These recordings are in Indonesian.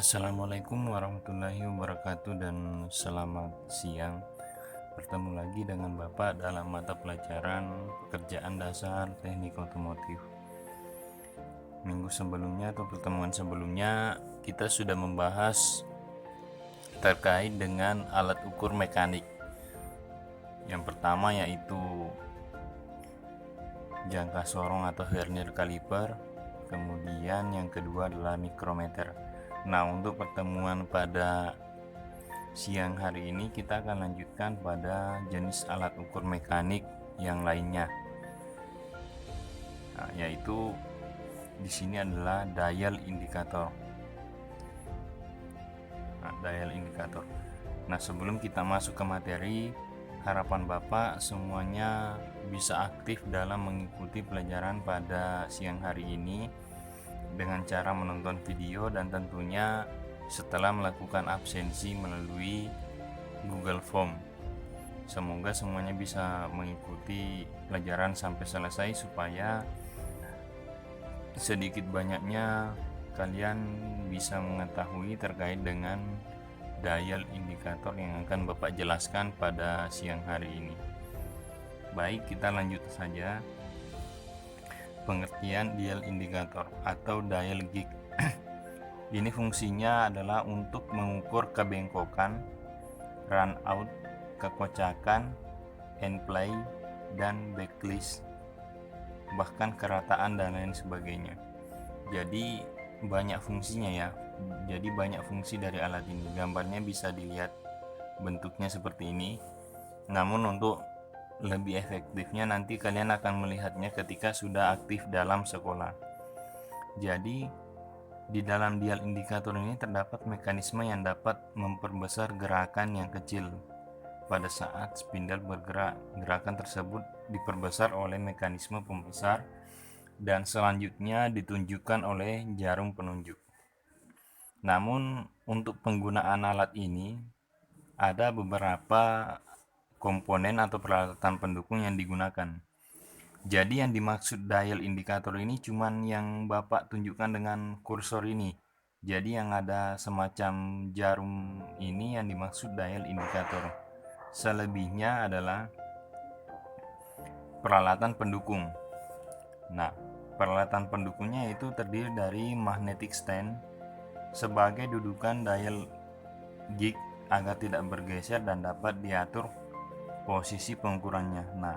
Assalamualaikum warahmatullahi wabarakatuh dan selamat siang. Bertemu lagi dengan Bapak dalam mata pelajaran pekerjaan dasar teknik otomotif. Minggu sebelumnya atau pertemuan sebelumnya kita sudah membahas terkait dengan alat ukur mekanik. Yang pertama yaitu jangka sorong atau vernier caliper, kemudian yang kedua adalah mikrometer. Nah, untuk pertemuan pada siang hari ini kita akan lanjutkan pada jenis alat ukur mekanik yang lainnya. Nah, yaitu di sini adalah dial indikator. Nah, sebelum kita masuk ke materi, harapan Bapak semuanya bisa aktif dalam mengikuti pelajaran pada siang hari ini dengan cara menonton video dan tentunya setelah melakukan absensi melalui Google Form. Semoga semuanya bisa mengikuti pelajaran sampai selesai supaya sedikit banyaknya kalian bisa mengetahui terkait dengan dial indikator yang akan Bapak jelaskan pada siang hari ini. Baik, kita lanjut saja. Pengertian dial indikator atau dial gig. Ini fungsinya adalah untuk mengukur kebengkokan, run out, kekocakan, end play, dan backlist, bahkan kerataan dan lain sebagainya. Jadi banyak fungsinya ya. Jadi banyak fungsi dari alat ini. Gambarnya bisa dilihat bentuknya seperti ini. Namun untuk lebih efektifnya nanti kalian akan melihatnya ketika sudah aktif dalam sekolah. Jadi di dalam dial indikator ini terdapat mekanisme yang dapat memperbesar gerakan yang kecil. Pada saat spindle bergerak, gerakan tersebut diperbesar oleh mekanisme pembesar dan selanjutnya ditunjukkan oleh jarum penunjuk. Namun untuk penggunaan alat ini ada beberapa komponen atau peralatan pendukung yang digunakan. Jadi yang dimaksud dial indikator ini cuman yang Bapak tunjukkan dengan kursor ini. Jadi yang ada semacam jarum ini yang dimaksud dial indikator. Selebihnya adalah peralatan pendukung. Nah, peralatan pendukungnya itu terdiri dari magnetic stand sebagai dudukan dial gig agar tidak bergeser dan dapat diatur posisi pengukurannya. Nah,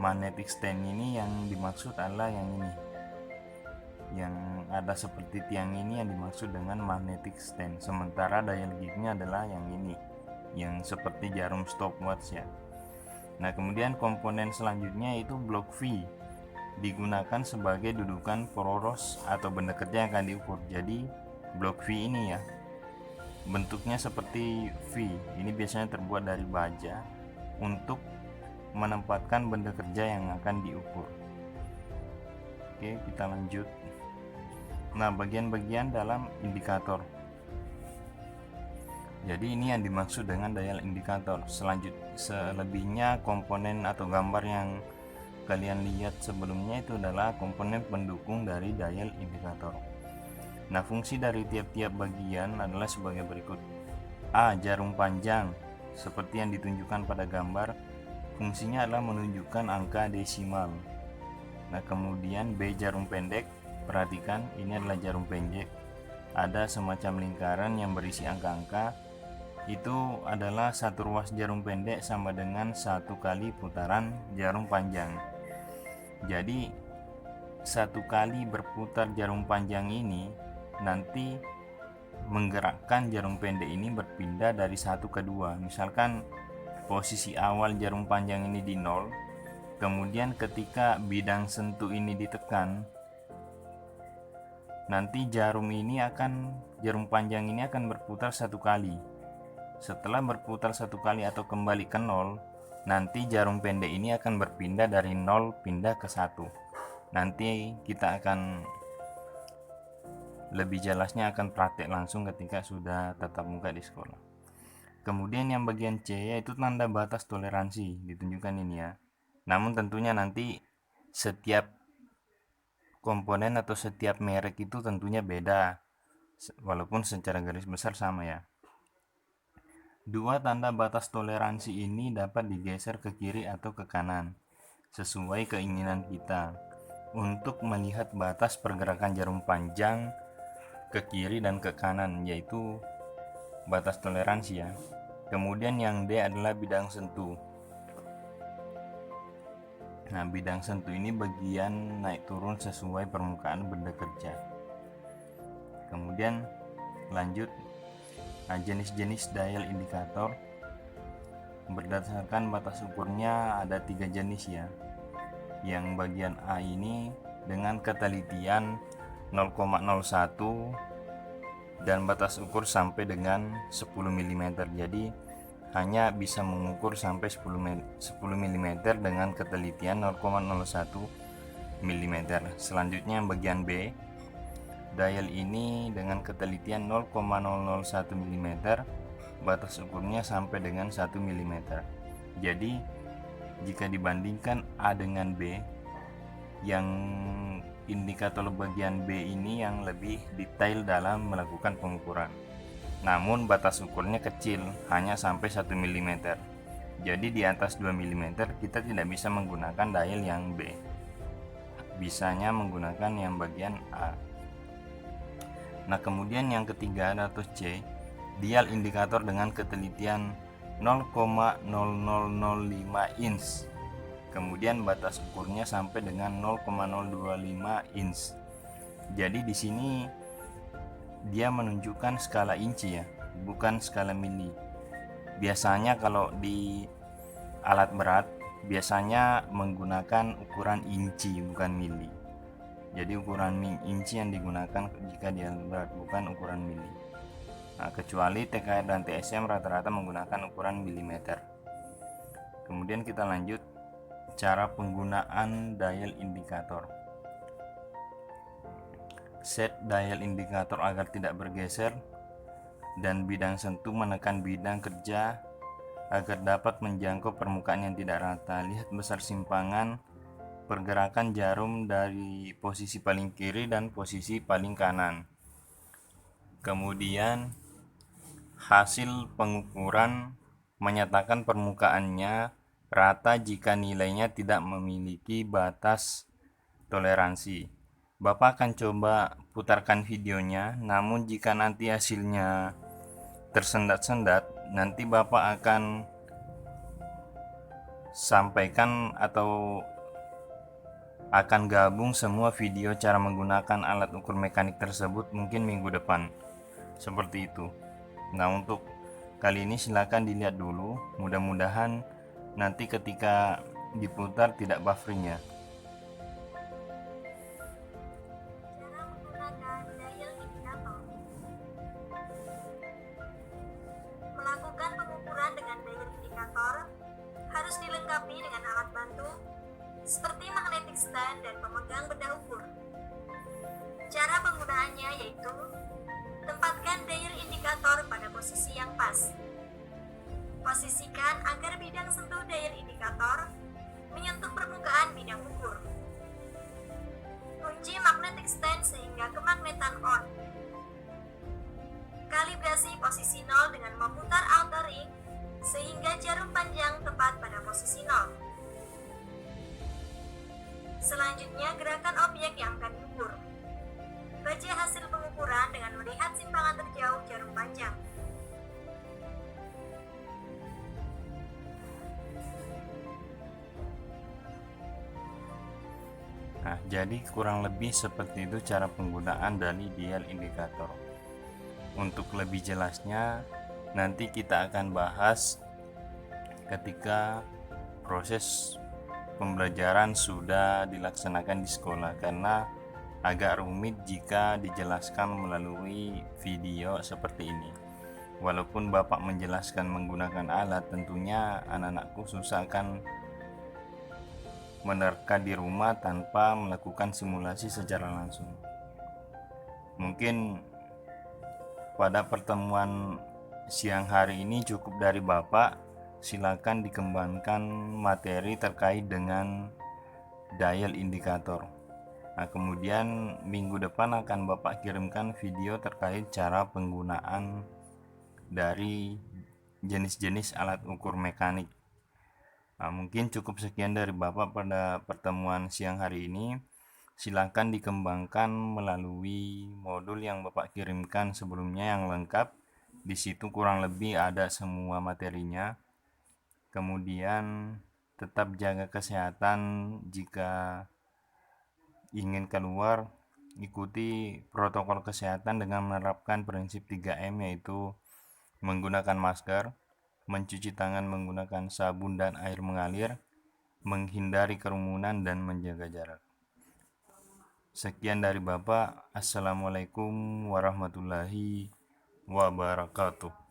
magnetic stand ini yang dimaksud adalah yang ini, yang ada seperti tiang ini yang dimaksud dengan magnetic stand, sementara dial gignya adalah yang ini, yang seperti jarum stopwatch ya. Nah, kemudian komponen selanjutnya itu blok V, digunakan sebagai dudukan poros atau benda kerja yang akan diukur. Jadi blok V ini ya bentuknya seperti V, ini biasanya terbuat dari baja untuk menempatkan benda kerja yang akan diukur. Oke, kita lanjut. Nah, bagian-bagian dalam indikator. Jadi ini yang dimaksud dengan dial indikator. Selebihnya komponen atau gambar yang kalian lihat sebelumnya itu adalah komponen pendukung dari dial indikator. Nah, fungsi dari tiap-tiap bagian adalah sebagai berikut. A. Jarum panjang seperti yang ditunjukkan pada gambar, fungsinya adalah menunjukkan angka desimal. Nah, kemudian B. Jarum pendek. Perhatikan, ini adalah jarum pendek. Ada semacam lingkaran yang berisi angka-angka. Itu adalah satu ruas jarum pendek sama dengan satu kali putaran jarum panjang. Jadi satu kali berputar jarum panjang ini nanti menggerakkan jarum pendek ini berpindah dari satu ke dua. Misalkan posisi awal jarum panjang ini di 0, kemudian ketika bidang sentuh ini ditekan, nanti jarum panjang ini akan berputar satu kali. Setelah berputar satu kali atau kembali ke 0, nanti jarum pendek ini akan berpindah dari 0 pindah ke 1. Nanti kita akan lebih jelasnya akan praktek langsung ketika sudah tatap muka di sekolah. Kemudian yang bagian C yaitu tanda batas toleransi, ditunjukkan ini ya. Namun tentunya nanti setiap komponen atau setiap merek itu tentunya beda. walaupun secara garis besar sama ya. Dua tanda batas toleransi ini dapat digeser ke kiri atau ke kanan sesuai keinginan kita untuk melihat batas pergerakan jarum panjang ke kiri dan ke kanan, yaitu batas toleransi ya. Kemudian yang D adalah bidang sentuh. Nah, bidang sentuh ini bagian naik turun sesuai permukaan benda kerja. Kemudian lanjut, jenis-jenis dial indikator berdasarkan batas ukurnya ada 3 jenis ya. Yang bagian A ini dengan ketelitian 0,01 dan batas ukur sampai dengan 10 mm. Jadi hanya bisa mengukur sampai 10 mm dengan ketelitian 0,01 mm. Selanjutnya bagian B, dial ini dengan ketelitian 0,001 mm, batas ukurnya sampai dengan 1 mm. Jadi jika dibandingkan A dengan B, yang indikator bagian B ini yang lebih detail dalam melakukan pengukuran. Namun batas ukurnya kecil, hanya sampai 1 mm. Jadi di atas 2 mm kita tidak bisa menggunakan dial yang B. Bisanya menggunakan yang bagian A. Nah, kemudian yang ketiga atau C, dial indikator dengan ketelitian 0,0005 inch. Kemudian batas ukurnya sampai dengan 0,025 inch. Jadi di sini dia menunjukkan skala inci ya, bukan skala mili. Biasanya kalau di alat berat biasanya menggunakan ukuran inci bukan mili. Jadi ukuran inci yang digunakan jika di alat berat, bukan ukuran mili. Nah, kecuali TKR dan TSM rata-rata menggunakan ukuran milimeter. Kemudian kita lanjut cara penggunaan dial indikator. Set dial indikator agar tidak bergeser dan bidang sentuh menekan bidang kerja agar dapat menjangkau permukaan yang tidak rata. Lihat besar simpangan pergerakan jarum dari posisi paling kiri dan posisi paling kanan. Kemudian hasil pengukuran menyatakan permukaannya rata jika nilainya tidak memiliki batas toleransi. Bapak akan coba putarkan videonya, namun jika nanti hasilnya tersendat-sendat, nanti Bapak akan sampaikan atau akan gabung semua video cara menggunakan alat ukur mekanik tersebut mungkin minggu depan. Seperti itu. Nah, untuk kali ini silakan dilihat dulu, mudah-mudahan nanti ketika diputar tidak buffering ya. Melakukan pengukuran dengan dial indikator harus dilengkapi dengan alat bantu seperti magnetic stand dan pemegang benda ukur. Cara penggunaannya yaitu tempatkan dial indikator pada posisi yang pas. Posisikan agar bidang sentuh dial indikator menyentuh permukaan bidang ukur. Kunci magnetic stand sehingga kemagnetan on. Kalibrasi posisi 0 dengan memutar outer ring sehingga jarum panjang tepat pada posisi 0. Selanjutnya, gerakan objek yang akan diukur. Baca hasil pengukuran dengan melihat simpangan terjauh jarum panjang. Nah, jadi kurang lebih seperti itu cara penggunaan dari dial indikator. Untuk lebih jelasnya nanti kita akan bahas ketika proses pembelajaran sudah dilaksanakan di sekolah, karena agak rumit jika dijelaskan melalui video seperti ini. Walaupun Bapak menjelaskan menggunakan alat, tentunya anak-anakku susah akan menerka di rumah tanpa melakukan simulasi secara langsung. Mungkin pada pertemuan siang hari ini cukup dari Bapak. Silakan dikembangkan materi terkait dengan dial indikator. Nah, kemudian minggu depan akan Bapak kirimkan video terkait cara penggunaan dari jenis-jenis alat ukur mekanik. Nah, mungkin cukup sekian dari Bapak pada pertemuan siang hari ini. Silakan dikembangkan melalui modul yang Bapak kirimkan sebelumnya yang lengkap. Di situ kurang lebih ada semua materinya. Kemudian tetap jaga kesehatan. Jika ingin keluar, ikuti protokol kesehatan dengan menerapkan prinsip 3M, yaitu menggunakan masker, mencuci tangan menggunakan sabun dan air mengalir, menghindari kerumunan, dan menjaga jarak. Sekian dari Bapak. Assalamualaikum warahmatullahi wabarakatuh.